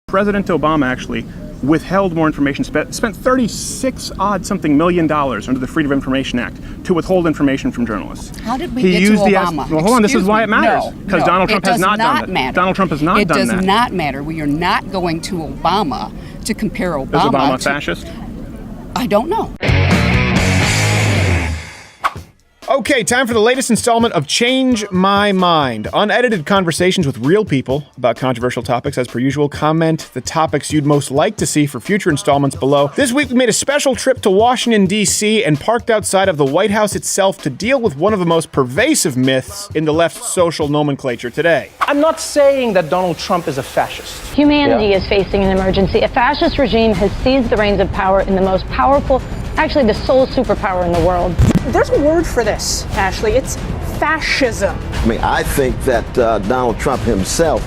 President Obama actually withheld more information, spent 36 odd something million dollars under the Freedom of Information Act to withhold information from journalists. How did we get to Obama? Well, hold on, this is why it matters. Because Donald Trump has not done that. Donald Trump has not done that. It does not matter. We are not going to Obama to compare Obama to... Is Obama a fascist? I don't know. Okay, time for the latest installment of Change My Mind. Unedited conversations with real people about controversial topics. As per usual, comment the topics you'd most like to see for future installments below. This week we made a special trip to Washington, D.C. and parked outside of the White House itself to deal with one of the most pervasive myths in the left's social nomenclature today. I'm not saying that Donald Trump is a fascist. Humanity is facing an emergency. A fascist regime has seized the reins of power in the most powerful, actually the sole superpower in the world. There's a word for this, Ashley. It's fascism. I mean, I think that Donald Trump himself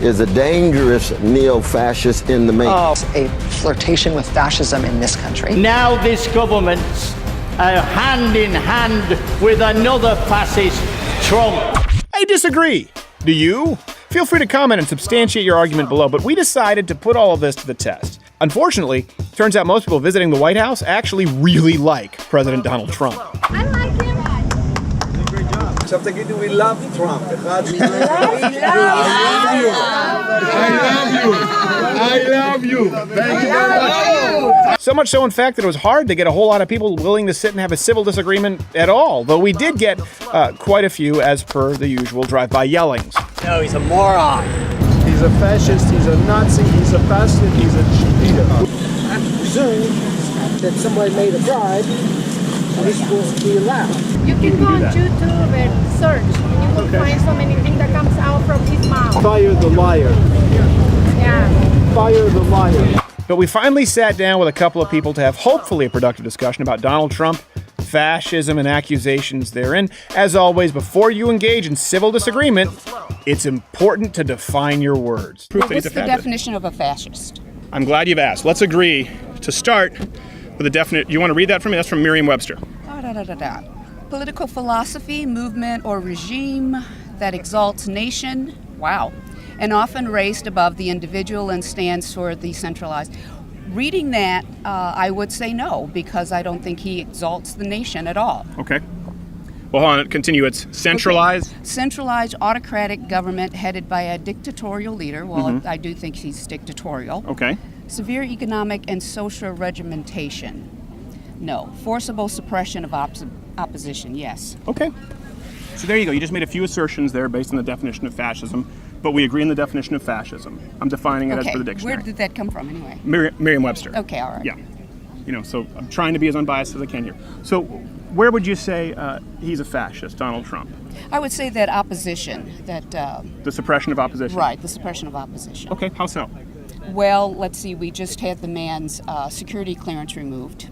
is a dangerous neo-fascist in the making. A flirtation with fascism in this country. Now this government's hand in hand with another fascist, Trump. I disagree. Do you? Feel free to comment and substantiate your argument below, but we decided to put all of this to the test. Unfortunately, turns out most people visiting the White House actually really like President Donald Trump. I like him. We love Trump. I love you. Thank you very much. So much so, in fact, that it was hard to get a whole lot of people willing to sit and have a civil disagreement at all, though we did get quite a few as per the usual drive-by yellings. No, he's a moron. He's a fascist, he's a Nazi, he's a bastard, he's a cheater. I presume that somebody made a bribe and he's supposed to be allowed. You can go on YouTube and search, and you will find so many things that comes out from his mouth. Fire the liar. Yeah. Fire the liar. But we finally sat down with a couple of people to have hopefully a productive discussion about Donald Trump, fascism, and accusations therein. As always, before you engage in civil disagreement, it's important to define your words. What's the definition of a fascist? I'm glad you've asked. Let's agree to start with a definite. You want to read that for me? That's from Merriam-Webster. Political philosophy, movement, or regime that exalts nation. Wow. And often raised above the individual and stands for the centralized. Reading that, I would say no, because I don't think he exalts the nation at all. Okay. Well, hold on, continue. It's centralized? Okay. Centralized autocratic government headed by a dictatorial leader. Well, I do think he's dictatorial. Okay. Severe economic and social regimentation. No. Forcible suppression of opposition, yes. Okay. So there you go. You just made a few assertions there based on the definition of fascism, but we agree on the definition of fascism. I'm defining it as per the dictionary. Where did that come from anyway? Merriam-Webster. Okay, all right. Yeah. You know, so I'm trying to be as unbiased as I can here. So where would you say he's a fascist, Donald Trump? I would say that opposition, that... the suppression of opposition? Right, the suppression of opposition. Okay, how so? Well, let's see, we just had the man's security clearance removed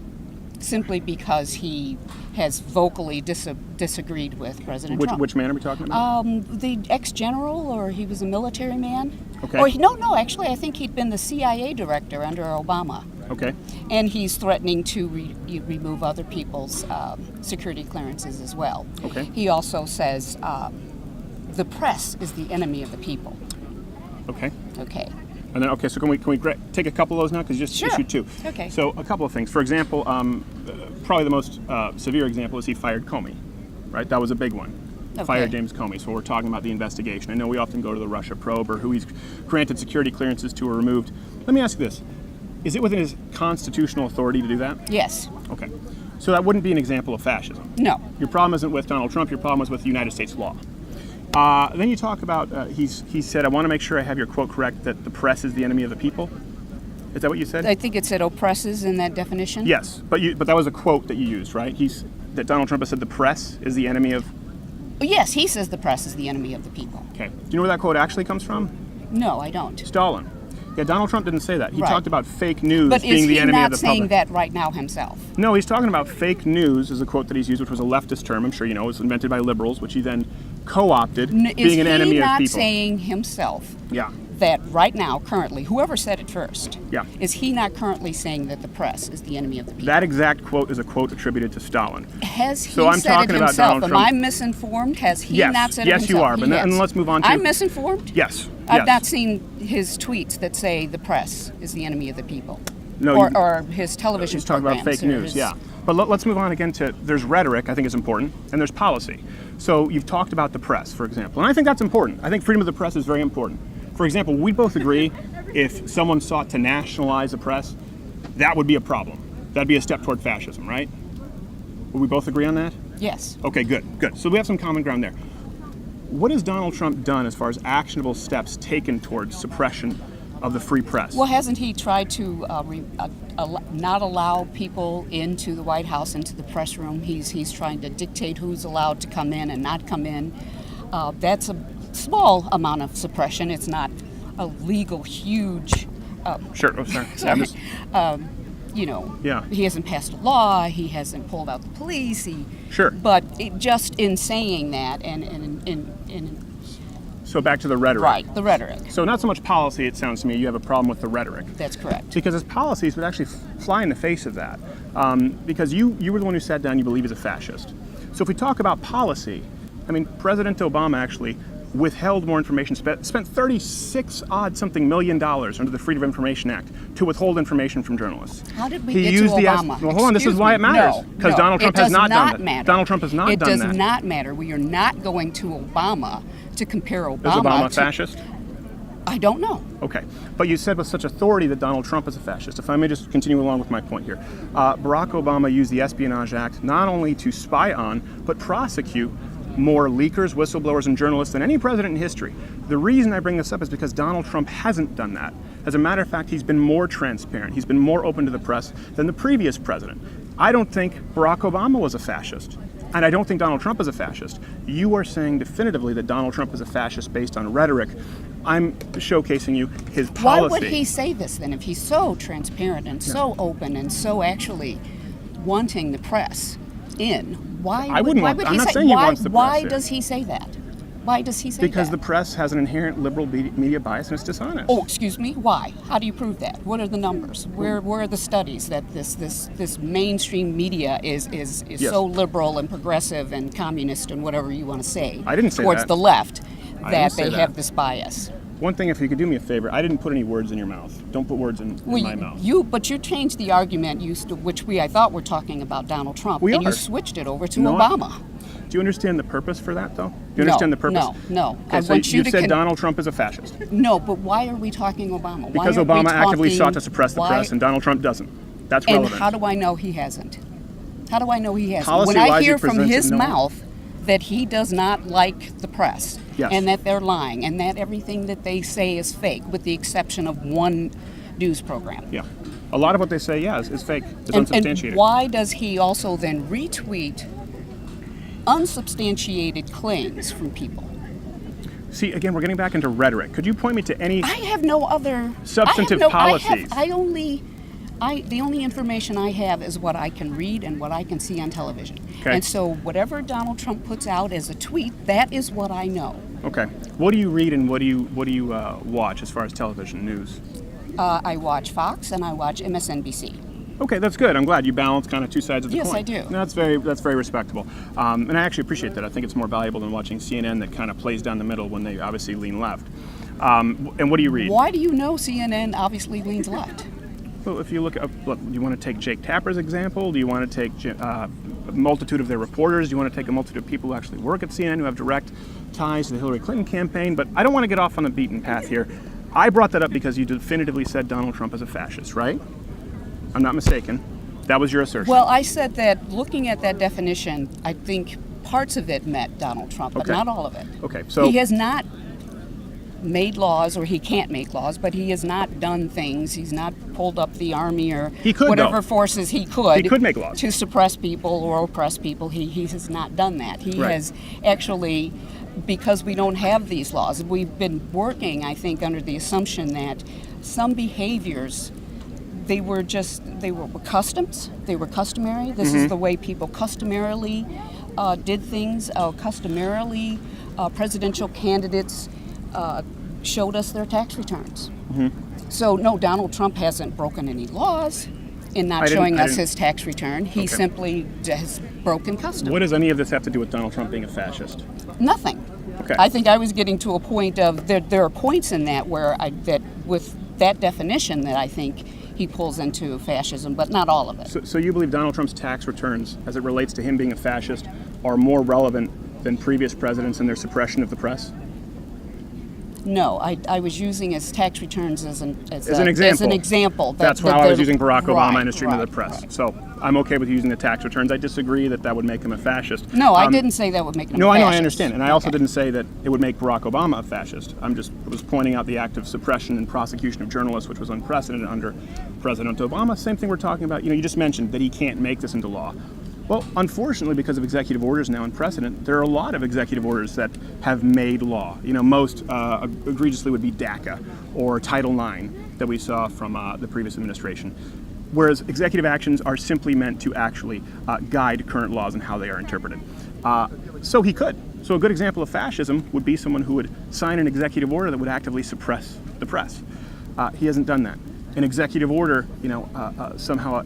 simply because he has vocally disagreed with President Trump. Which man are we talking about? The ex-general, or he was a military man. Okay. Or no, actually, I think he'd been the CIA director under Obama. Okay. And he's threatening to remove other people's security clearances as well. Okay. He also says the press is the enemy of the people. Okay. Okay. And then, so can we take a couple of those now? Because you just issued two. Okay. So a couple of things. For example, probably the most severe example is he fired Comey, right? That was a big one. Okay. Fired James Comey. So we're talking about the investigation. I know we often go to the Russia probe or who he's granted security clearances to or removed. Let me ask you this. Is it within his constitutional authority to do that? Yes. Okay. So that wouldn't be an example of fascism. No. Your problem isn't with Donald Trump. Your problem is with United States law. Then you talk about, he said, I want to make sure I have your quote correct, that the press is the enemy of the people. Is that what you said? I think it said oppresses in that definition. Yes, but that was a quote that you used, right? That Donald Trump has said the press is the enemy of... Yes, he says the press is the enemy of the people. Okay. Do you know where that quote actually comes from? No, I don't. Stalin. Yeah, Donald Trump didn't say that. He Right. talked about fake news being the enemy of the public. But is he not saying that right now himself? No, he's talking about fake news is a quote that he's used, which was a leftist term, I'm sure you know. It was invented by liberals, which he then co-opted, being an enemy of people. Is he not saying himself Yeah. that right now, currently, whoever said it first, Yeah. is he not currently saying that the press is the enemy of the people? That exact quote is a quote attributed to Stalin. Has he So I'm said talking it about himself? Donald Am Trump. I misinformed? Has he Yes. not said Yes, it you himself? are, but He then- has. let's move on to- I'm misinformed? Yes. I've yes. not seen his tweets that say the press is the enemy of the people. No, or, you- or his television He's talking about programs fake or news, his- yeah. But let's move on again to, there's rhetoric, I think is important, and there's policy. So you've talked about the press, for example, and I think that's important. I think freedom of the press is very important. For example, we both agree if someone sought to nationalize the press, that would be a problem. That'd be a step toward fascism, right? Would we both agree on that? Yes. Okay, good. So we have some common ground there. What has Donald Trump done as far as actionable steps taken towards suppression of the free press? Well, hasn't he tried to not allow people into the White House, into the press room? He's trying to dictate who's allowed to come in and not come in. That's a small amount of suppression. It's not a legal, huge. Sure. Oh, sorry. Sorry. Yeah. Yeah. He hasn't passed a law. He hasn't pulled out the police. Sure. But just in saying that, and So back to the rhetoric. right, the rhetoric. So not so much policy, it sounds to me, you have a problem with the rhetoric. That's correct. Because his policies would actually fly in the face of that. Because you were the one who sat down, you believe he's a fascist. So if we talk about policy, I mean, President Obama actually withheld more information, spent $36-odd-something million under the Freedom of Information Act to withhold information from journalists. How did we He get used to the Obama? well, hold on, this is Excuse why me. it matters. No, Because no, Donald Trump it has does not done that. matter. Donald Trump has not It done does that. not matter. We are not going to Obama to compare Obama Is Obama a to... fascist? I don't know. Okay, but you said with such authority that Donald Trump is a fascist. If I may just continue along with my point here. Barack Obama used the Espionage Act not only to spy on, but prosecute more leakers, whistleblowers, and journalists than any president in history. The reason I bring this up is because Donald Trump hasn't done that. As a matter of fact, he's been more transparent. He's been more open to the press than the previous president. I don't think Barack Obama was a fascist. And I don't think Donald Trump is a fascist. You are saying definitively that Donald Trump is a fascist based on rhetoric. I'm showcasing you his policy. Why would he say this then if he's so transparent and so open and so actually wanting the press in? Why I would, wouldn't why want- would I'm he not say saying he why, wants the press why in. does he say that? Why does he say Because that? the press has an inherent liberal media bias and it's dishonest. Oh, excuse me. Why? How do you prove that? What are the numbers? Where are the studies that this mainstream media is Yes. so liberal and progressive and communist and whatever you want to say? I didn't say towards that. the left I that didn't say they that. have this bias. One thing, if you could do me a favor, I didn't put any words in your mouth. Don't put words in my mouth. But you changed the argument, which I thought were talking about Donald Trump, We and are. you switched it over to No, Obama. Do you understand the purpose for that, though? Do you No, understand the purpose? no. Okay, I so want you to said Donald Trump is a fascist. No, but why are we talking Obama? Why Because aren't we Obama actively talking- sought to suppress the why- press, and Donald Trump doesn't. That's And relevant. how do I know he hasn't? How do I know he hasn't? Policy-wise, When I you hear from presented his no- mouth that he does not like the press, Yes. and that they're lying, and that everything that they say is fake, with the exception of one news program. Yeah. A lot of what they say, is fake. It's And unsubstantiated. why does he also then retweet unsubstantiated claims from people? See, again, we're getting back into rhetoric. Could you point me to any... I have no other Substantive I have policies. The only information I have is what I can read and what I can see on television. Okay. And so whatever Donald Trump puts out as a tweet, that is what I know. Okay. What do you read and what do you watch as far as television news? I watch Fox and I watch MSNBC. Okay, that's good. I'm glad you balance kind of two sides of the Yes, coin. I do. No, that's very respectable. And I actually appreciate that. I think it's more valuable than watching CNN that kind of plays down the middle when they obviously lean left. And what do you read? Why do you know CNN obviously leans left? Well, if you look, do you want to take Jake Tapper's example? Do you want to take a multitude of their reporters? Do you want to take a multitude of people who actually work at CNN who have direct ties to the Hillary Clinton campaign? But I don't want to get off on the beaten path here. I brought that up because you definitively said Donald Trump is a fascist, right? I'm not mistaken. That was your assertion. Well, I said that looking at that definition, I think parts of it met Donald Trump, but Okay. not all of it. Okay, so He has not made laws, or he can't make laes, but he has not done things. He's not pulled up the army or He could, whatever though. forces he could. He could make laws. To suppress people or oppress people. He has not done that. He Right. has actually, because we don't have these laws, we've been working, I think, under the assumption that some behaviors, they were customs, they were customary. This is the way people customarily did things. Customarily, presidential candidates showed us their tax returns. So no, Donald Trump hasn't broken any laws in not showing us his tax return. He simply has broken custom. What does any of this have to do with Donald Trump being a fascist? Nothing. Okay. I think I was getting to a point of there are points in that where that with that definition that I think he pulls into fascism, but not all of it. So you believe Donald Trump's tax returns, as it relates to him being a fascist, are more relevant than previous presidents in their suppression of the press? No, I was using his tax returns as an example. As an example. That's how I was using Barack Obama in his treatment of the press. Right. So I'm okay with using the tax returns. I disagree that would make him a fascist. No, I didn't say that would make him a No, fascist. I know, I understand. And I also didn't say that it would make Barack Obama a fascist. I was pointing out the active suppression and prosecution of journalists, which was unprecedented under President Obama. Same thing we're talking about. You just mentioned that he can't make this into law. Well, unfortunately, because of executive orders now and precedent, there are a lot of executive orders that have made law. Most egregiously would be DACA or Title IX that we saw from the previous administration. Whereas executive actions are simply meant to actually guide current laws and how they are interpreted. So he could. So a good example of fascism would be someone who would sign an executive order that would actively suppress the press. He hasn't done that. An executive order, somehow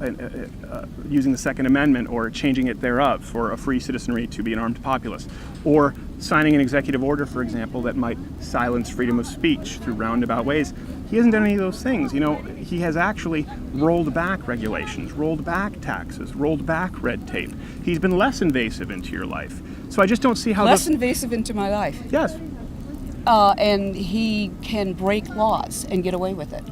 using the Second Amendment or changing it thereof for a free citizenry to be an armed populace, or signing an executive order, for example, that might silence freedom of speech through roundabout ways. He hasn't done any of those things. He has actually rolled back regulations, rolled back taxes, rolled back red tape. He's been less invasive into your life. So I just don't see how less invasive into my life. Yes. And he can break laws and get away with it.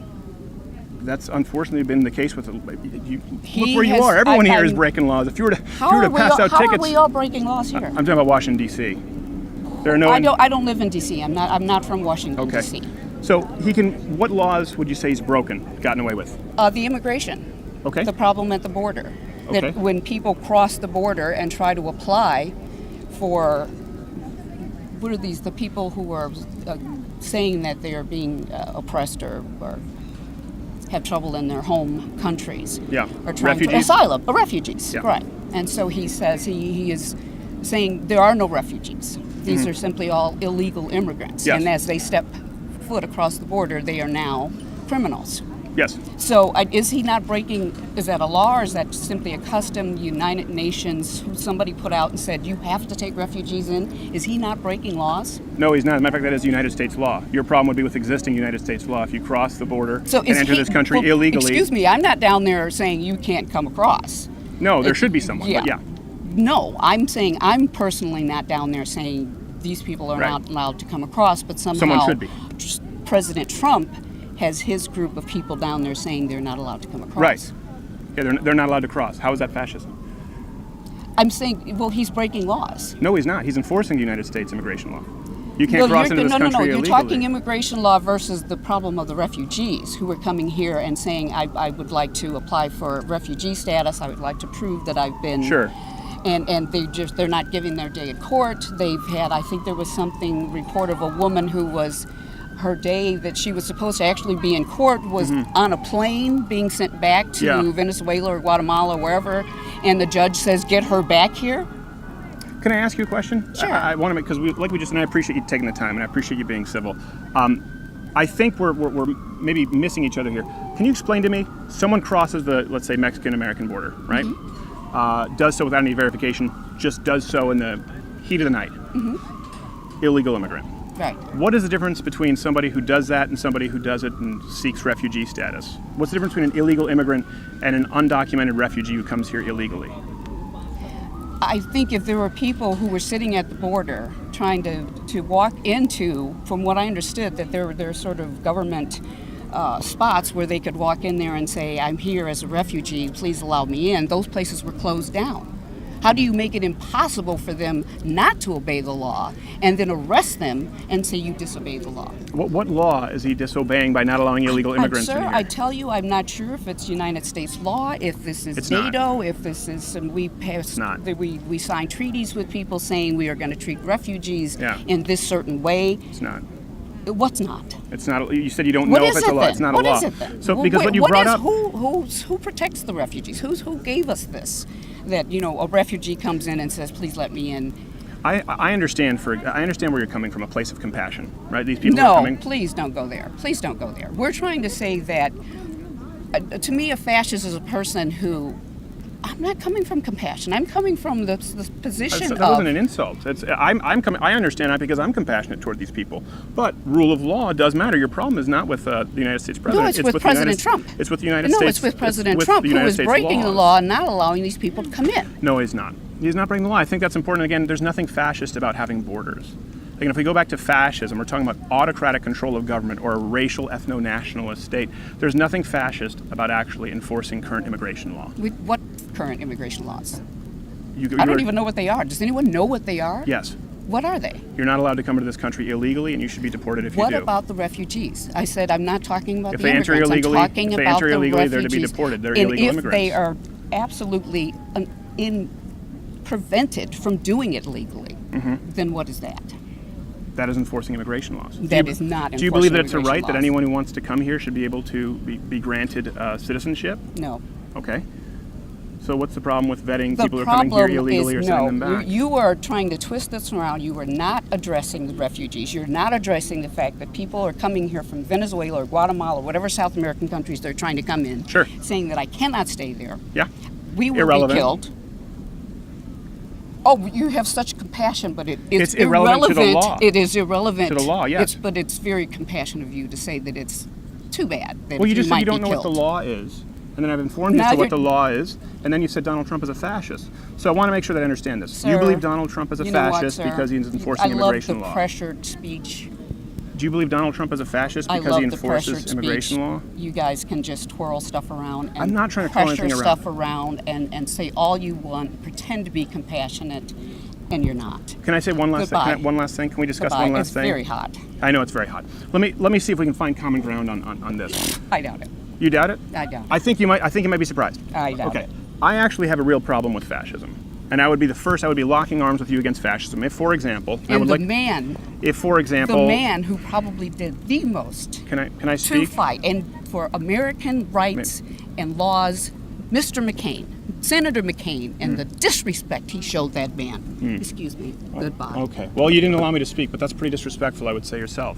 That's unfortunately been the case with look where you has, are. Everyone here is breaking laws. If you were to pass out tickets, how are we all breaking laws here? I'm talking about Washington D.C. There are no. I don't live in D.C. I'm not from Washington D.C. So he can. What laws would you say he's gotten away with? The immigration. Okay. The problem at the border. Okay. That when people cross the border and try to apply for what are these? The people who are saying that they are being oppressed or have trouble in their home countries. Yeah. Or trying refugees. Refugees. Yeah. Right. And so he says he is saying there are no refugees. These are simply all illegal immigrants. Yes. And as they step foot across the border, they are now criminals. Yes. So is he not breaking, is that a law or is that simply a custom United Nations somebody put out and said you have to take refugees in? Is he not breaking laws? No, he's not. As a matter of fact, that is United States law. Your problem would be with existing United States law. If you cross the border and enter this country illegally. Excuse me, I'm not down there saying you can't come across. No, there should be someone. Yeah. But yeah. No, I'm saying I'm personally not down there saying these people are not allowed to come across, but somehow someone should be. President Trump has his group of people down there saying they're not allowed to come across. Right. Yeah, they're not allowed to cross. How is that fascism? I'm saying, well, he's breaking laws. No, he's not. He's enforcing the United States immigration law. You can't cross into this country illegally. You're talking immigration law versus the problem of the refugees who are coming here and saying, I would like to apply for refugee status. I would like to prove that I've been. Sure. And they're not giving their day in court. They've had, I think there was something report of a woman who was, her day that she was supposed to actually be in court was on a plane being sent back to Venezuela or Guatemala or wherever, and the judge says, get her back here. Can I ask you a question? Sure. I want to make, because and I appreciate you taking the time, and I appreciate you being civil. I think we're maybe missing each other here. Can you explain to me, someone crosses the, let's say, Mexican-American border, right? Does so without any verification, just does so in the heat of the night. Illegal immigrant. Right. What is the difference between somebody who does that and somebody who does it and seeks refugee status? What's the difference between an illegal immigrant and an undocumented refugee who comes here illegally? I think if there were people who were sitting at the border trying to walk into, from what I understood, that there are sort of government spots where they could walk in there and say, I'm here as a refugee, please allow me in, those places were closed down. How do you make it impossible for them not to obey the law and then arrest them and say you disobeyed the law? What law is he disobeying by not allowing illegal immigrants in sir, here? I tell you, I'm not sure if it's United States law, if this is NATO, if this is we passed, we signed treaties with people saying we are going to treat refugees in this certain way. It's not. What's not? It's not. You said you don't know if it's a law. It's not a law. What is it then? So because what you brought up, who protects the refugees? Who gave us this? That a refugee comes in and says, "Please let me in." I understand where you're coming from, a place of compassion, right? These people are coming. No, please don't go there. Please don't go there. We're trying to say that, to me, a fascist is a person who, I'm not coming from compassion. I'm coming from the position That wasn't an insult. I understand that because I'm compassionate toward these people. But rule of law does matter. Your problem is not with the United States president. No, it's with President Trump. It's with the United States. No, it's with President Trump, who is breaking the law and not allowing these people to come in. No, he's not. He's not breaking the law. I think that's important. Again, there's nothing fascist about having borders. Again, if we go back to fascism, we're talking about autocratic control of government or a racial ethno-nationalist state. There's nothing fascist about actually enforcing current immigration law. What current immigration laws? I I don't even know what they are. Does anyone know what they are? Yes. What are they? You're not allowed to come into this country illegally, and you should be deported if you do. What about the refugees? I said I'm not talking about If the they enter immigrants. illegally, I'm talking if they about enter the illegally, refugees. they're to be deported. They're and illegal if immigrants. they are absolutely prevented from doing it legally, then what is that? That is enforcing immigration laws. That is not Do you believe that enforcing it's a right immigration that laws. anyone who wants to come here should be able to be granted citizenship? No. Okay. So what's the problem with vetting The people who are coming here problem illegally or is sending them no. back? You are trying to twist this around. You are not addressing the refugees. You're not addressing the fact that people are coming here from Venezuela or Guatemala or whatever South American countries they're trying to come in. Sure. Saying that I cannot stay there. Yeah. We will Irrelevant. be killed. Oh, you have such compassion, but it's irrelevant to the law. It is irrelevant To the law, yes. But it's very compassionate of you to say that it's too bad. That Well, you just said might you don't be know what killed. the law is, and then I've informed you Now as to what you're- the law is, and then you said Donald Trump is a fascist. So I want to make sure that I understand this. Sir, you believe Donald Trump is a you know what, fascist sir? because he's enforcing I love immigration the law. pressured speech. Do you believe Donald Trump is a fascist I because love he the enforces pressured immigration speech. law? You guys can just twirl stuff around and I'm not trying to twirl pressure anything stuff around and say all you want, pretend to be compassionate, and you're not. Can I say one last thing? Goodbye. One last thing? Can we discuss Goodbye. one last It's thing? very hot. I know it's very hot. Let me see if we can find common ground on this. I doubt it. You doubt it? I doubt it. I think you might be surprised. I doubt Okay. it. I actually have a real problem with fascism. And I would be the first, I would be locking arms with you against fascism. If, for example, I And would the like, man, if, for the example, man who probably did the most can I to speak? fight and for American rights and laws, Mr. McCain, Senator McCain, and the disrespect he showed that man. Excuse me. Goodbye. Okay. Well, you didn't allow me to speak, but that's pretty disrespectful, I would say yourself.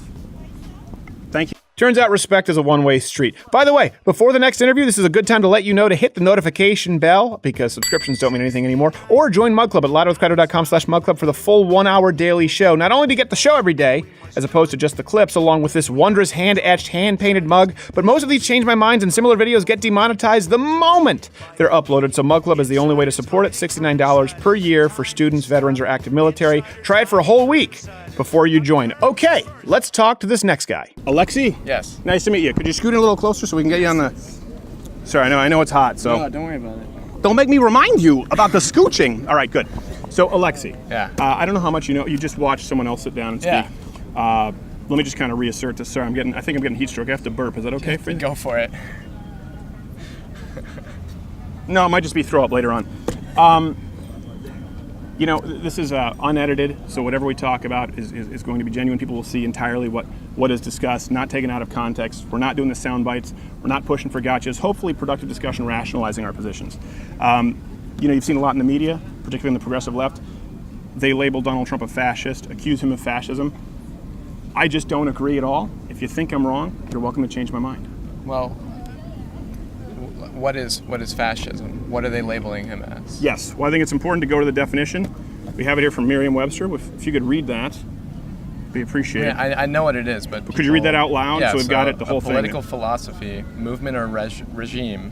Thank you. Turns out respect is a one-way street. By the way, before the next interview, this is a good time to let you know to hit the notification bell because subscriptions don't mean anything anymore, or join Mug Club at louderwithcrowder.com/mugclub for the full 1-hour daily show. Not only to get the show every day, as opposed to just the clips, along with this wondrous hand-etched, hand-painted mug, but most of these Change My Minds and similar videos get demonetized the moment they're uploaded, so Mug Club is the only way to support it. $69 per year for students, veterans, or active military. Try it for a whole week before you join. Okay, let's talk to this next guy. Alexi? Yes. Nice to meet you. Could you scoot in a little closer so we can get you on the... Sorry, I know it's hot, so... No, don't worry about it. Don't make me remind you about the scooching. All right, good. So, Alexi. Yeah. I don't know how much you know. You just watched someone else sit down and speak. Yeah. Let me just kind of reassert this. Sorry, I think I'm getting heat stroke. I have to burp. Is that okay for you? Go for it. No, it might just be throw up later on. This is unedited, so whatever we talk about is going to be genuine. People will see entirely what is discussed, not taken out of context. We're not doing the sound bites. We're not pushing for gotchas. Hopefully, productive discussion, rationalizing our positions. You've seen a lot in the media, particularly in the progressive left. They label Donald Trump a fascist, accuse him of fascism. I just don't agree at all. If you think I'm wrong, you're welcome to change my mind. Well, what is fascism? What are they labeling him as? Yes. Well, I think it's important to go to the definition. We have it here from Merriam-Webster. If you could read that, it'd be appreciated. Yeah, I know what it is, but Could you read that out loud Yeah, so we've got it, the whole a thing? political philosophy, movement, or regime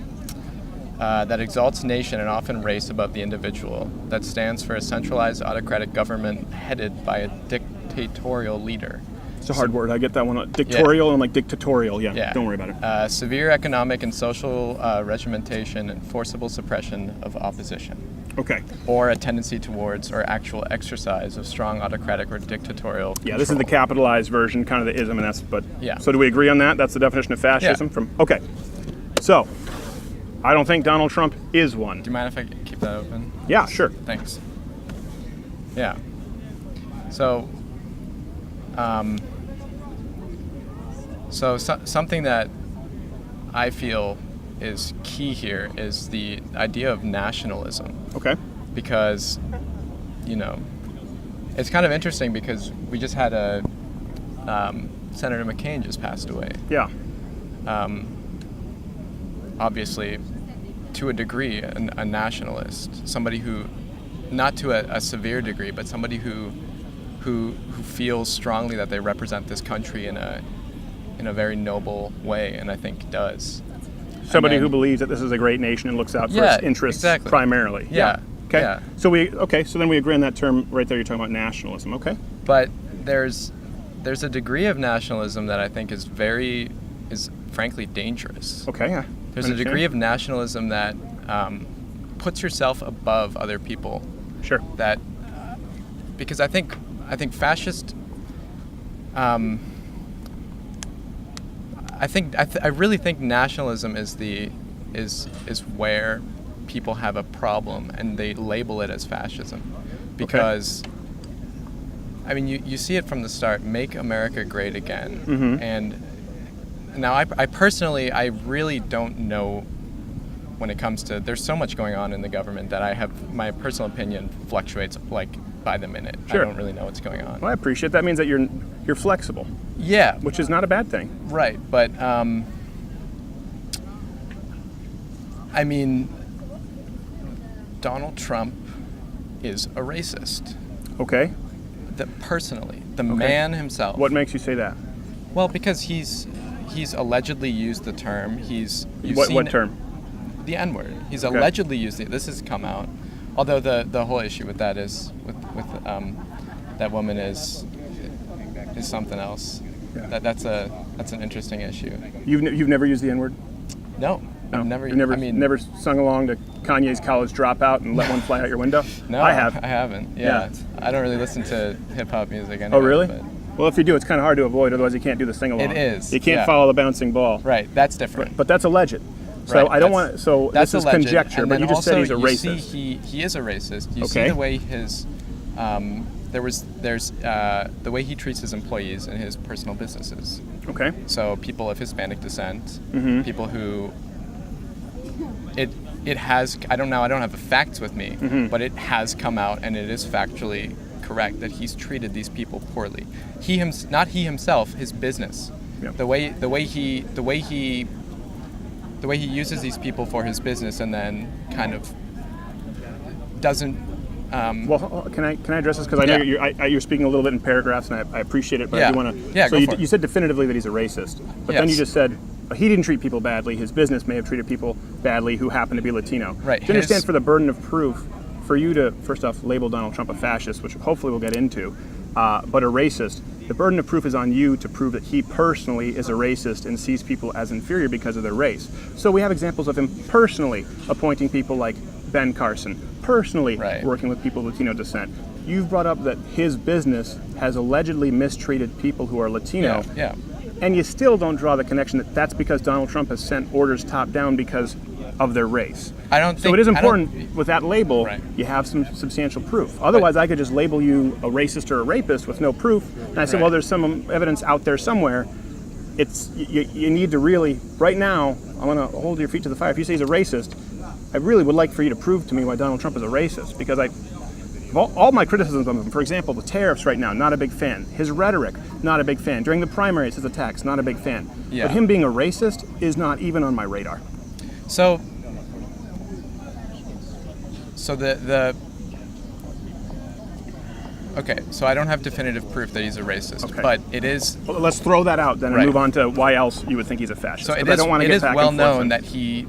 that exalts nation and often race above the individual, that stands for a centralized autocratic government headed by a dictatorial leader. It's a hard word. I get that one. Dictatorial and like dictatorial. Yeah. Don't worry about it. Severe economic and social regimentation and forcible suppression of opposition. Okay. Or a tendency towards or actual exercise of strong autocratic or dictatorial control. Yeah, this is the capitalized version, kind of the ism, and that's. But yeah. So do we agree on that? That's the definition of fascism. Yeah. Okay. So, I don't think Donald Trump is one. Do you mind if I keep that open? Yeah, sure. Thanks. Yeah. So. Something that I feel is key here is the idea of nationalism. Okay. Because, it's kind of interesting because we just had Senator McCain just passed away. Yeah. Obviously, to a degree, a nationalist, somebody who, not to a severe degree, but somebody who feels strongly that they represent this country in a very noble way, and I think does. Somebody who believes that this is a great nation and looks out for its interests primarily. Yeah. Okay. Yeah. So then we agree on that term right there. You're talking about nationalism. Okay. But there's a degree of nationalism that I think is frankly dangerous. Okay. Yeah. There's a degree of nationalism that puts yourself above other people. Sure. That because I think fascist. I really think nationalism is where people have a problem and they label it as fascism, because I mean you see it from the start. Make America great again, and now I personally really don't know when it comes to, there's so much going on in the government that my personal opinion fluctuates like by the minute. Sure. I don't really know what's going on. Well, I appreciate that. Means that you're flexible. Yeah. Which is not a bad thing. Right, but I mean, Donald Trump is a racist. Okay. Personally, the man himself. What makes you say that? Well, because he's allegedly used the term. What term? The N-word. He's allegedly used it. This has come out. Although the whole issue with that is with that woman is something else. Yeah. That's an interesting issue. You've never used the N-word? No. I've never. Never sung along to Kanye's College Dropout and let one fly out your window? No, I have. I haven't. Yeah. I don't really listen to hip hop music anyway. Oh, really? But well, if you do, it's kind of hard to avoid. Otherwise, you can't do the sing along. It is. You can't follow the bouncing ball. Right. That's different. But that's alleged. So right, I don't want. So this is alleged. conjecture. But you just said he's a racist. See, he is a racist. You see the way his there's the way he treats his employees in his personal businesses. Okay. So people of Hispanic descent, people who it has, I don't have the facts with me, but it has come out and it is factually correct that he's treated these people poorly. Not he himself, his business. Yep. The way he uses these people for his business and then kind of doesn't. Well, can I address this? Because I know you're speaking a little bit in paragraphs, and I appreciate it, but I do want to. Yeah, so you said definitively that he's a racist, but then you just said he didn't treat people badly. His business may have treated people badly who happen to be Latino. Right. Do you understand, for the burden of proof, for you to first off label Donald Trump a fascist, which hopefully we'll get into, but a racist, the burden of proof is on you to prove that he personally is a racist and sees people as inferior because of their race. So we have examples of him personally appointing people like Ben Carson, personally working with people of Latino descent. You've brought up that his business has allegedly mistreated people who are Latino. Yeah. And you still don't draw the connection that that's because Donald Trump has sent orders top down because of their race. I don't think so. It is important with that label, you have some substantial proof. Otherwise, I could just label you a racist or a rapist with no proof, and I say, well, there's some evidence out there somewhere. It's you need to really, right now, I want to hold your feet to the fire. If you say he's a racist, I really would like for you to prove to me why Donald Trump is a racist, because all my criticisms of him, for example, the tariffs right now, not a big fan. His rhetoric, not a big fan. During the primaries, his attacks, not a big fan. Yeah. But him being a racist is not even on my radar. So the okay, so I don't have definitive proof that he's a racist, but it is. Well, let's throw that out then and move on to why else you would think he's a fascist. So it is well known that he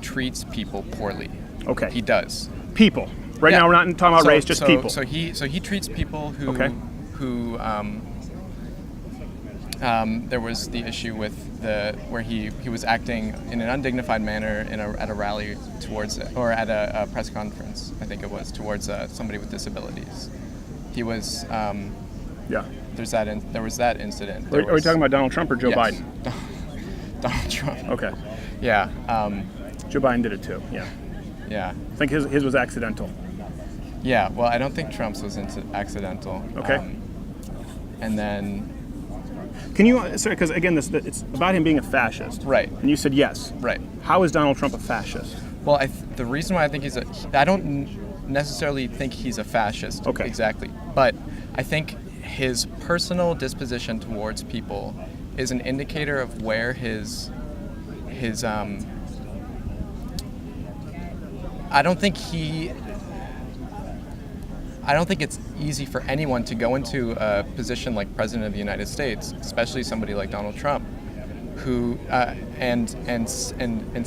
treats people poorly. Okay. He does. People. Right now we're not talking about race, just people. So he treats people who there was the issue with where he was acting in an undignified manner at a rally or at a press conference, I think it was, towards somebody with disabilities. He was there was that incident. Are we talking about Donald Trump or Joe Biden? Donald Trump. Okay. Yeah. Joe Biden did it too. Yeah. Yeah. I think his was accidental. Yeah. Well, I don't think Trump's was accidental. Okay. And then. Can you, sorry, because again, it's about him being a fascist. Right. And you said yes. Right. How is Donald Trump a fascist? Well, the reason why I think necessarily think he's a fascist. Okay. Exactly. But I think his personal disposition towards people is an indicator of where his I don't think it's easy for anyone to go into a position like President of the United States, especially somebody like Donald Trump, who and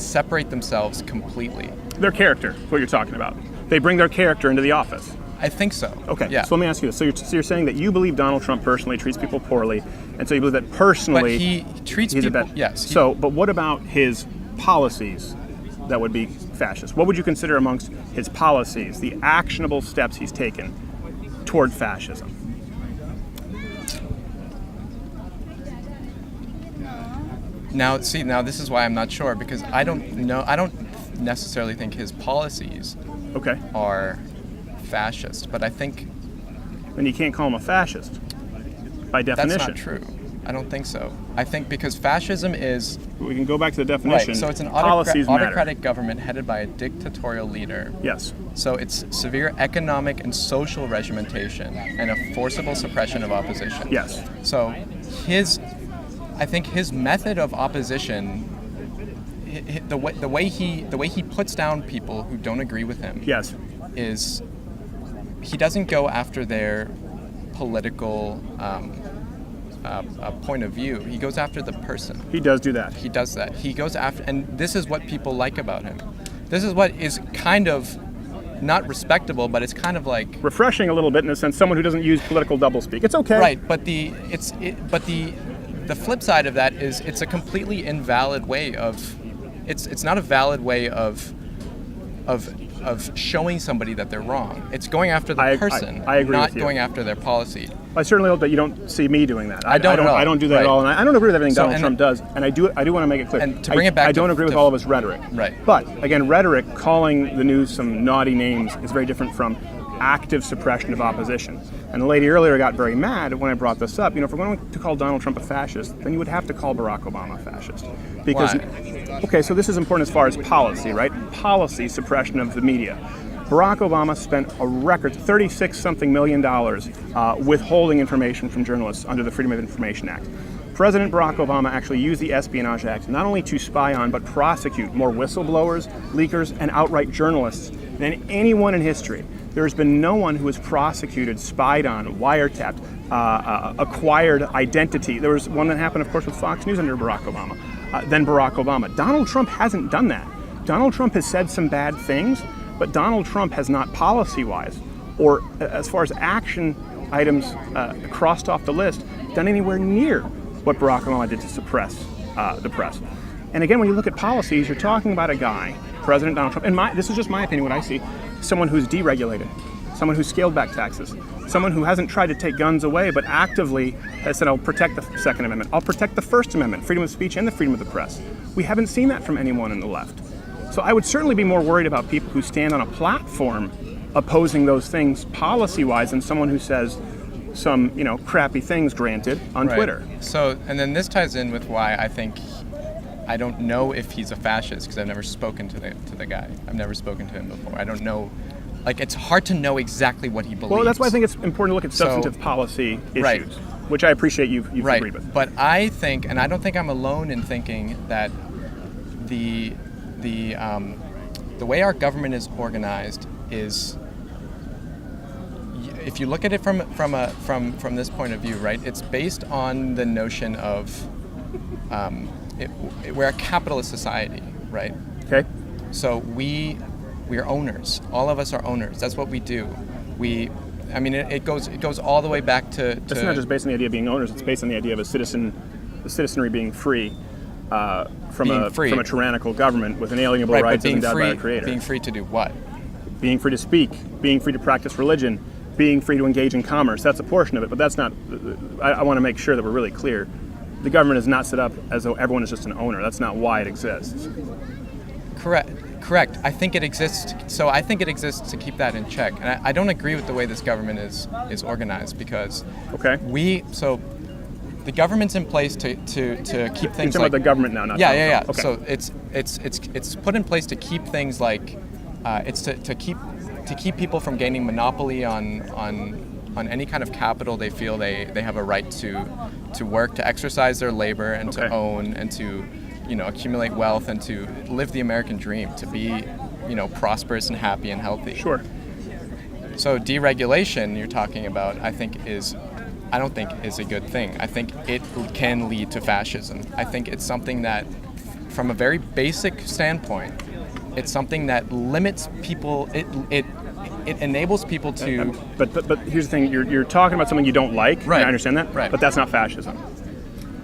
separate themselves completely. Their character, what you're talking about. They bring their character into the office. I think so. Okay, Yeah. so let me ask you this. So you're saying that you believe Donald Trump personally treats people poorly, and so you believe that personally But he treats he's people. a bad. Yes. But what about his policies that would be fascist? What would you consider amongst his policies, the actionable steps he's taken toward fascism? Now this is why I'm not sure, because I don't necessarily think his policies are fascist, but I think. And you can't call him a fascist by definition. That's not true. I don't think so. I think because fascism is. We can go back to the definition. Right, so it's an policies matter. autocratic government headed by a dictatorial leader. Yes. So it's severe economic and social regimentation and a forcible suppression of opposition. Yes. So I think his method of opposition, the way he puts down people who don't agree with him. Yes. Is he doesn't go after their political point of view. He goes after the person. He does do that. He does that. He goes after, and this is what people like about him. This is what is kind of not respectable, but it's kind of like refreshing a little bit in a sense. Someone who doesn't use political doublespeak. It's okay. Right, but the flip side of that is it's a completely invalid way of. It's not a valid way of showing somebody that they're wrong. It's going after the person, I agree not with you. going after their policy. I certainly hope that you don't see me doing that. I don't do that right. at all, and I don't agree with everything So, Donald Trump does. And I do want to make it clear. And to bring it back, I don't agree with all of his rhetoric. Right. But again, rhetoric, calling the news some naughty names, is very different from active suppression of opposition. And the lady earlier got very mad when I brought this up. If we're going to call Donald Trump a fascist, then you would have to call Barack Obama a fascist. Because, why? Okay, so this is important as far as policy, right? Policy suppression of the media. Barack Obama spent a record $36-something million withholding information from journalists under the Freedom of Information Act. President Barack Obama actually used the Espionage Act not only to spy on, but prosecute more whistleblowers, leakers, and outright journalists than anyone in history. There's been no one who was prosecuted, spied on, wiretapped, acquired identity. There was one that happened, of course, with Fox News under Barack Obama, then Barack Obama. Donald Trump hasn't done that. Donald Trump has said some bad things, but Donald Trump has not policy-wise, or as far as action items crossed off the list, done anywhere near what Barack Obama did to suppress the press. And again, when you look at policies, you're talking about a guy, President Donald Trump, and this is just my opinion, what I see, someone who's deregulated, someone who's scaled back taxes, someone who hasn't tried to take guns away, but actively has said, I'll protect the Second Amendment, I'll protect the First Amendment, freedom of speech and the freedom of the press. We haven't seen that from anyone in the left. So I would certainly be more worried about people who stand on a platform opposing those things policy-wise than someone who says some, crappy things, granted, on Right. Twitter. So, and then this ties in with why I don't know if he's a fascist, because I've never spoken to the guy. I've never spoken to him before. I don't know. It's hard to know exactly what he believes. Well, that's why I think it's important to look at substantive policy issues, Right. which I appreciate you've right. agreed with. But I think, and I don't think I'm alone in thinking that the way our government is organized is, if you look at it from this point of view, right? It's based on the notion of we're a capitalist society, right? Okay. So we are owners. All of us are owners. That's what we do. It goes all the way back to. It's not just based on the idea of being owners. It's based on the idea of the citizenry being free. From a tyrannical government with inalienable rights as endowed by a creator. Being free to do what? Being free to speak, being free to practice religion, being free to engage in commerce. That's a portion of it, but that's not. I want to make sure that we're really clear. The government is not set up as though everyone is just an owner. That's not why it exists. Correct. I think it exists. So I think it exists to keep that in check. And I don't agree with the way this government is organized, because the government's in place to keep things. You're talking about the government now, not yeah. Okay. So it's put in place to keep things like it's to keep to keep people from gaining monopoly on any kind of capital they feel they have a right to work, to exercise their labor, and to own, and to accumulate wealth, and to live the American dream, to be prosperous and happy and healthy. Sure. So deregulation you're talking about, I don't think is a good thing. I think it can lead to fascism. I think it's something that, from a very basic standpoint, it's something that limits people. It enables people to. But here's the thing: you're talking about something you don't like. Right. And I understand that. Right. But that's not fascism.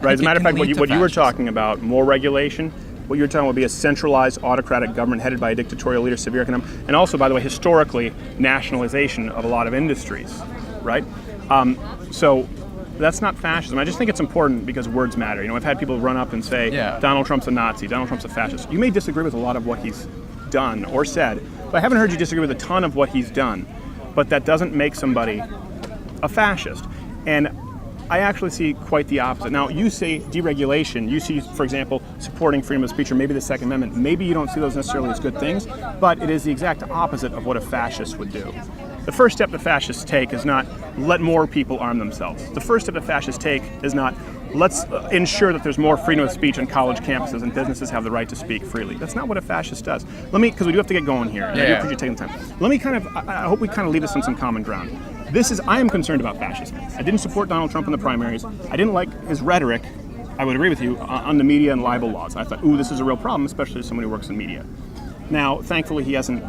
Right. As a matter of fact, what you were talking about, more regulation. What you're talking about would be a centralized autocratic government headed by a dictatorial leader, severe economic, and also, by the way, historically, nationalization of a lot of industries. Right. So that's not fascism. I just think it's important because words matter. I've had people run up and say, Donald Trump's a Nazi, Donald Trump's a fascist. You may disagree with a lot of what he's done or said, but I haven't heard you disagree with a ton of what he's done. But that doesn't make somebody a fascist. And I actually see quite the opposite. Now, you say deregulation. You see, for example, supporting freedom of speech or maybe the Second Amendment. Maybe you don't see those necessarily as good things, but it is the exact opposite of what a fascist would do. The first step that fascists take is not let more people arm themselves. The first step that fascists take is not let's ensure that there's more freedom of speech on college campuses and businesses have the right to speak freely. That's not what a fascist does. Because we do have to get going here. And I do appreciate you taking the time. Let me I hope we kind of leave this on some common ground. I am concerned about fascism. I didn't support Donald Trump in the primaries. I didn't like his rhetoric, I would agree with you, on the media and libel laws. I thought, this is a real problem, especially as someone who works in media. Now, thankfully, he hasn't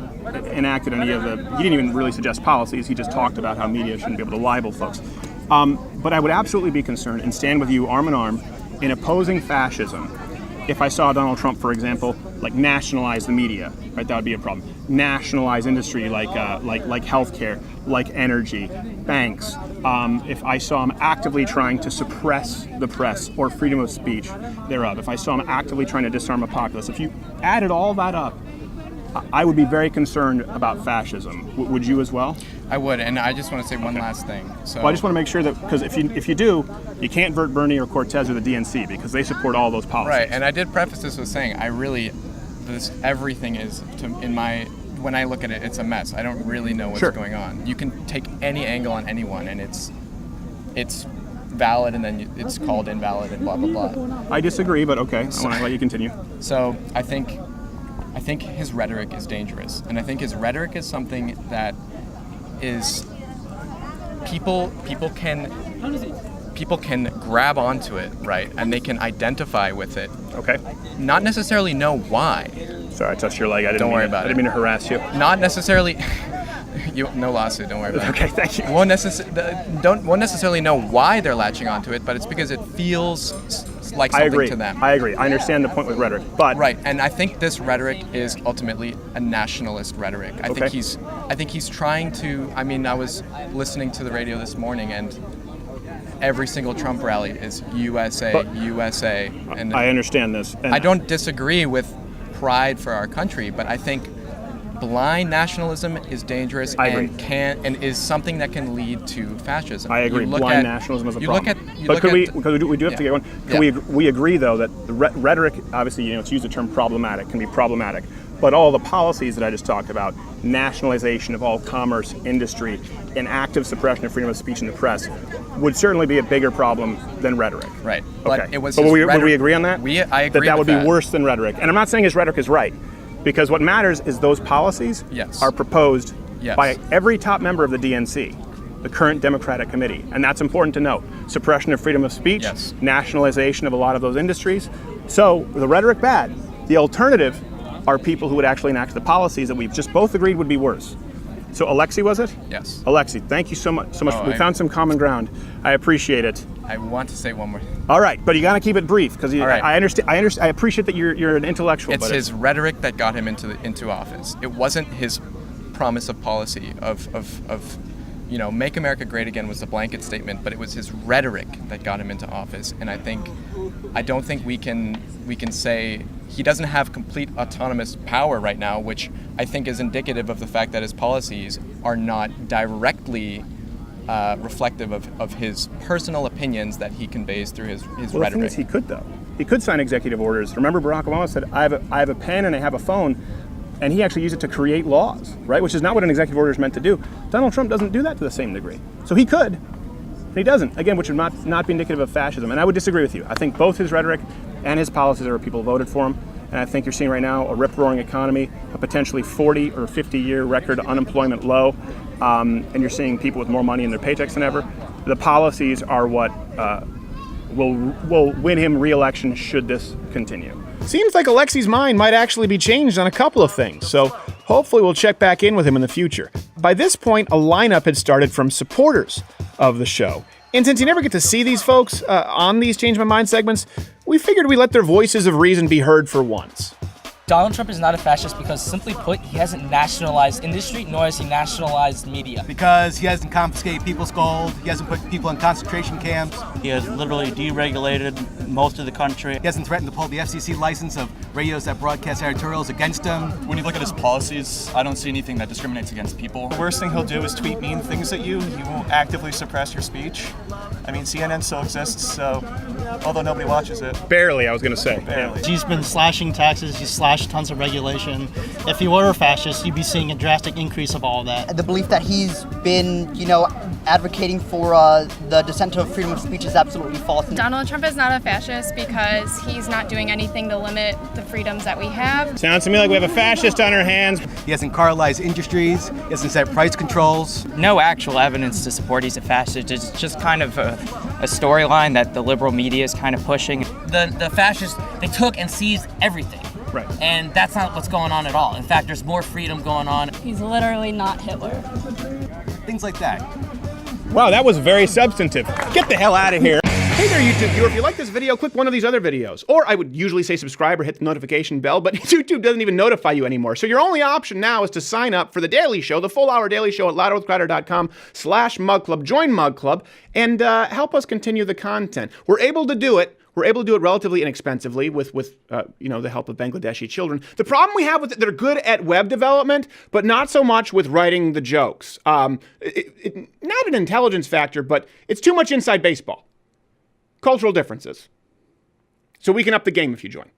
enacted any of he didn't even really suggest policies. He just talked about how media shouldn't be able to libel folks. But I would absolutely be concerned and stand with you arm in arm in opposing fascism if I saw Donald Trump, for example, nationalize the media, right? That would be a problem. Nationalize industry like healthcare, like energy, banks. If I saw him actively trying to suppress the press or freedom of speech thereof, if I saw him actively trying to disarm a populace, if you added all that up, I would be very concerned about fascism. Would you as well? I would, and I just want to say one last thing. So I just want to make sure that, because if you do, you can't vert Bernie or Cortez or the DNC because they support all those policies. Right, and I did preface this with saying everything is, when I look at it, it's a mess. I don't really know what's going on. You can take any angle on anyone, and it's valid, and then it's called invalid, and blah blah blah. I disagree, but okay. I want to let you continue. So I think his rhetoric is dangerous, and I think his rhetoric is something that is people can grab onto it, right, and they can identify with it. Okay. Not necessarily know why. Sorry, I touched your leg. Don't worry about it. I didn't mean to harass you. Not necessally. No lawsuit. Don't worry about it. Okay, thank you. Won't necessarily know why they're latching onto it, but it's because it feels like something to them. I agree. I understand the point with rhetoric, but right. And I think this rhetoric is ultimately a nationalist rhetoric. I think he's trying to. I mean, I was listening to the radio this morning, and every single Trump rally is USA, USA. And I understand this. And I don't disagree with pride for our country, but I think blind nationalism is dangerous and is something that can lead to fascism. I agree. Blind nationalism is a problem. We do have to get one. We agree though that the rhetoric, obviously, it's used the term problematic, can be problematic. But all the policies that I just talked about, nationalization of all commerce, industry, and active suppression of freedom of speech in the press, would certainly be a bigger problem than rhetoric. Right. Okay. But would we agree on that? I agree that would be worse than rhetoric. And I'm not saying his rhetoric is right, because what matters is those policies are proposed by every top member of the DNC, the current Democratic Committee. And that's important to note. Suppression of freedom of speech, nationalization of a lot of those industries. So the rhetoric bad. The alternative are people who would actually enact the policies that we've just both agreed would be worse. So Alexei, was it? Yes. Alexei, thank you so much. We found some common ground. I appreciate it. I want to say one more. All right, but you got to keep it brief because I understand. I appreciate that you're an intellectual. It's his rhetoric that got him into office. It wasn't his promise of policy of make America great again was the blanket statement, but it was his rhetoric that got him into office. And I don't think we can say he doesn't have complete autonomous power right now, which I think is indicative of the fact that his policies are not directly reflective of his personal opinions that he conveys through his rhetoric. The thing is, he could though. He could sign executive orders. Remember, Barack Obama said, "I have a pen and I have a phone. and he actually used it to create laws, right? Which is not what an executive order is meant to do. Donald Trump doesn't do that to the same degree. So he could, and he doesn't. Again, which would not be indicative of fascism. And I would disagree with you. I think both his rhetoric and his policies are what people voted for him. And I think you're seeing right now a rip-roaring economy, a potentially 40 or 50-year record unemployment low, and you're seeing people with more money in their paychecks than ever. The policies are what will win him re-election should this continue. Seems like Alexi's mind might actually be changed on a couple of things, so hopefully we'll check back in with him in the future. By this point, a lineup had started from supporters of the show. And since you never get to see these folks on these Change My Mind segments, we figured we'd let their voices of reason be heard for once. Donald Trump is not a fascist because, simply put, he hasn't nationalized industry, nor has he nationalized media. Because he hasn't confiscated people's gold, he hasn't put people in concentration camps. He has literally deregulated most of the country. He hasn't threatened to pull the FCC license of radios that broadcast editorials against him. When you look at his policies, I don't see anything that discriminates against people. The worst thing he'll do is tweet mean things at you. He won't actively suppress your speech. I mean, CNN still exists, so although nobody watches it. Barely, I was going to say. Barely. He's been slashing taxes, he's slashed tons of regulation. If he were a fascist, you'd be seeing a drastic increase of all of that. The belief that he's been, advocating for the dissent of freedom of speech is absolutely false. Donald Trump is not a fascist because he's not doing anything to limit the freedoms that we have. Sounds to me like we have a fascist on our hands. He hasn't cartelized industries, he hasn't set price controls. No actual evidence to support he's a fascist. It's just kind of a storyline that the liberal media is kind of pushing. The fascists, they took and seized everything. Right. And that's not what's going on at all. In fact, there's more freedom going on. He's literally not Hitler. Things like that. Wow, that was very substantive. Get the hell out of here. Hey there, YouTube viewer. If you like this video, click one of these other videos. Or I would usually say subscribe or hit the notification bell, but YouTube doesn't even notify you anymore. So your only option now is to sign up for The Daily Show, the full-hour Daily Show at louderwithcrowder.com/Mug Club. Join Mug Club and help us continue the content. We're able to do it. We're able to do it relatively inexpensively with the help of Bangladeshi children. The problem we have with it, they're good at web development, but not so much with writing the jokes. Not an intelligence factor, but it's too much inside baseball. Cultural differences. So we can up the game if you join.